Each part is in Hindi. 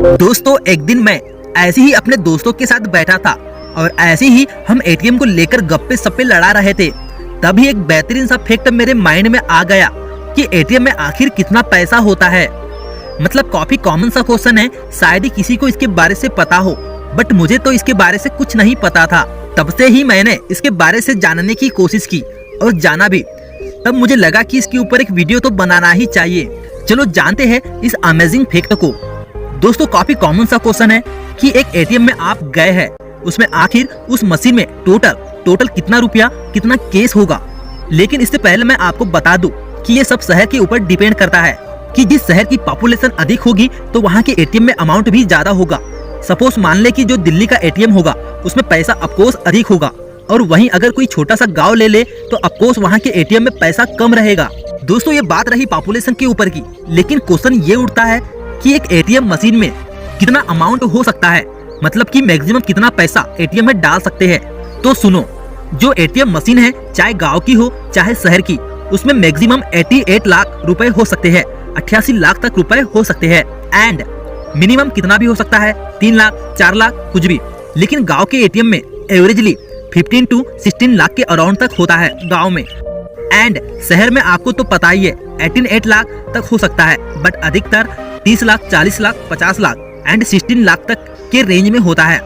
दोस्तों एक दिन मैं ऐसे ही अपने दोस्तों के साथ बैठा था और ऐसे ही हम एटीएम को लेकर गप्पे सप्पे लड़ा रहे थे। तभी एक बेहतरीन सा फैक्ट मेरे माइंड में आ गया कि एटीएम में आखिर कितना पैसा होता है। मतलब काफी कॉमन सा क्वेश्चन है, शायद ही किसी को इसके बारे से पता हो, बट मुझे तो इसके बारे से कुछ नहीं पता था। तब से ही मैंने इसके बारे से जानने की कोशिश की और जाना भी। तब मुझे लगा कि इसके ऊपर एक वीडियो तो बनाना ही चाहिए। चलो जानते हैं इस अमेजिंग फैक्ट को। दोस्तों काफी कॉमन सा क्वेश्चन है कि एक एटीएम में आप गए हैं, उसमें आखिर उस मशीन में टोटल कितना रुपया कितना कैश होगा। लेकिन इससे पहले मैं आपको बता दूं कि ये सब शहर के ऊपर डिपेंड करता है कि जिस शहर की पॉपुलेशन अधिक होगी तो वहाँ के एटीएम में अमाउंट भी ज्यादा होगा। सपोज मान ले कि जो दिल्ली का एटीएम होगा उसमें पैसा ऑफकोर्स अधिक होगा, और वहीं अगर कोई छोटा सा गांव ले ले तो ऑफकोर्स वहाँ के एटीएम में पैसा कम रहेगा। दोस्तों ये बात रही पॉपुलेशन के ऊपर की, लेकिन क्वेश्चन ये उठता है कि एक एटीएम मशीन में कितना अमाउंट हो सकता है, मतलब कि मैक्सिमम कितना पैसा एटीएम में डाल सकते हैं। तो सुनो, जो एटीएम मशीन है चाहे गांव की हो चाहे शहर की, उसमें मैक्सिमम 88 लाख रुपए हो सकते हैं, 88 लाख तक रुपए हो सकते हैं। एंड मिनिमम कितना भी हो सकता है, 3 लाख 4 लाख कुछ भी। लेकिन गांव के एटीएम में एवरेजली 15 to 16 लाख के अराउंड तक होता है गांव में। एंड शहर में आपको तो पता ही है 18 लाख तक हो सकता है, बट अधिकतर 30 लाख 40 लाख 50 लाख एंड 16 लाख तक के रेंज में होता है।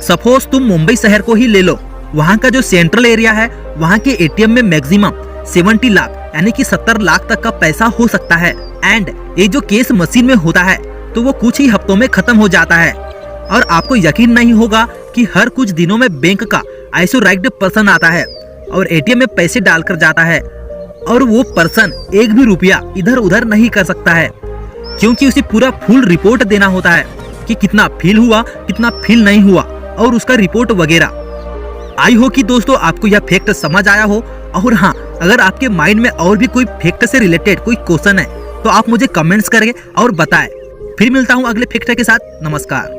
सपोज तुम मुंबई शहर को ही ले लो, वहाँ का जो सेंट्रल एरिया है वहाँ के एटीएम में मैक्सिमम 70 लाख यानी कि 70 लाख तक का पैसा हो सकता है। एंड ये जो कैश मशीन में होता है तो वो कुछ ही हफ्तों में खत्म हो जाता है, और आपको यकीन नहीं होगा कि हर कुछ दिनों में बैंक का आइसोराइज्ड पर्सन आता है और एटीएम में पैसे डालकर जाता है, और वो पर्सन एक भी रुपया इधर उधर नहीं कर सकता है, क्योंकि उसे पूरा फुल रिपोर्ट देना होता है कि कितना फिल हुआ कितना फिल नहीं हुआ और उसका रिपोर्ट वगैरह। आई हो कि दोस्तों आपको यह फैक्ट समझ आया हो। और हाँ, अगर आपके माइंड में और भी कोई फैक्ट से रिलेटेड कोई क्वेश्चन है तो आप मुझे कमेंट्स करें और बताएं। फिर मिलता हूँ अगले फैक्ट के साथ। नमस्कार।